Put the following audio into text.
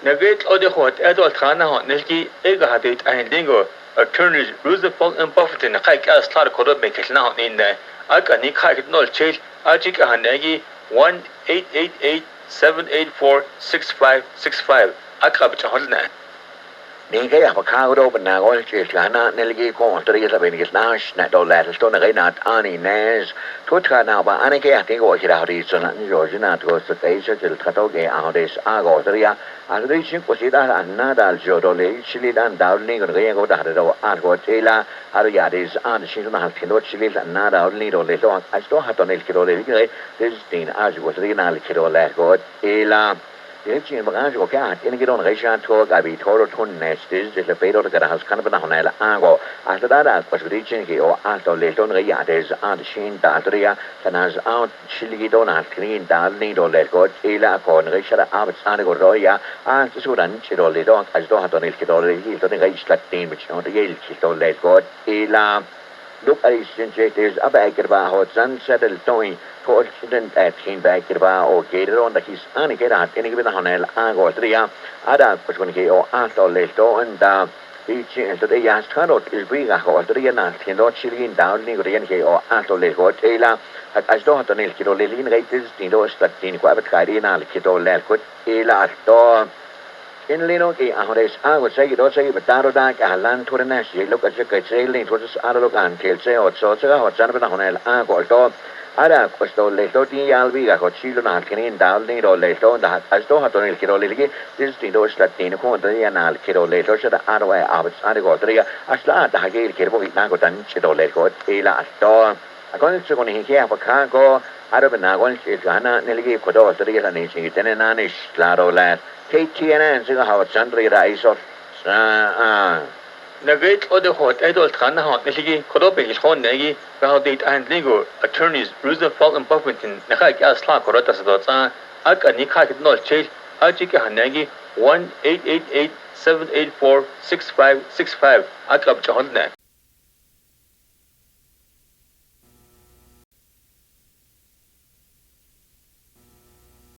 نجيت أودي خوات أدول خانة هون نلقي إيجا هديت أهين دينغو attorneys Roosevelt and Buffett نخايك أصلاً كورب مكتلنا هون إنه أكاني خايك نول تشيل أجيك أهنيجي 1-888-784-6565 أكاب تهلنا. Ni cái học khá đâu bên nào có chuyện là na nên cái con tôi đi là bên cái nào nè đầu lẹ tôi nói cái nào anh nè thuốc khá nào mà anh cái thì gọi là hậu đi cho nên rồi chứ nào tôi sẽ thấy sẽ là đâu cái hậu đi gọi tôi à anh đi xin có gì đó anh na đã rồi đó lấy xử lý anh đào lên cái có đã đâu anh gọi thế là anh giờ đi anh xin nó hàng thiên đó xử lý anh na đào lên rồi lấy đó anh đó hạt này cái đó lấy cái cái tiền anh gọi tôi na cái đó lấy gọi thế là Những chuyện mà anh có cái anh cái đó là cái chuyện thôi cái bị thôi thôi nè thì là bây giờ cái đó khăn bên nào này là anh có anh đó là có sự chuyện cái anh đó lấy đó cái gì đấy anh xin đã rồi à cho nên anh xử lý đó là cái đã lấy đó lấy có thì là có cái chuyện là anh có rồi à anh số lần chỉ đó lấy đó anh đó hạt này cái đó lấy đó cái cái tiền mà chúng ta cái đó lấy có thì là lúc ấy xin chơi thì ở bên cái bà họ dẫn sẽ được tôi thôi xin để xin về cái bà ok rồi đó khi anh cái đó cái bên này là anh gọi rồi à ada có cái anh đó lấy đó anh đã thì chuyện đó thì anh thấy rồi cái việc họ rồi anh thì đó chỉ liên đào liên cái cái anh đó lấy có thì là anh đó hạt này cái đó lấy cái cái đó là tiền của cái đi nào cái đó lấy có thì là đó in lino ki ahodes ago segi do segi betaro da ka halan thurna si lok ache ke trailing thur ara lok an kel se ot so se hot san bana honel ago to ara questo le to ti alvi ga ko chilo na kenin dal ni ro le to da asto hatonel kiro le ki this ti do statin ko da ya nal kiro le to sha ara wa abs ara go triga asla da ge kirbo na go tan chiro le ko ila asto akon se ko ni ke apa ka ko ara bana gon se gana nelgi ko do triga la ni si tene na ni claro la KTNN سيغا هاو تشاندري رئيسور نجيت أودي خوات أدول خانة هون نلقي كروبي الخون نجي فهو ديت أهين دينغو attorneys Roosevelt and Buffett نخايك أصلاً كروتا سدوتان أكاني خايك نول تشيل أجيك أهنيجي 1-888-784-6565 أكاب تهلنا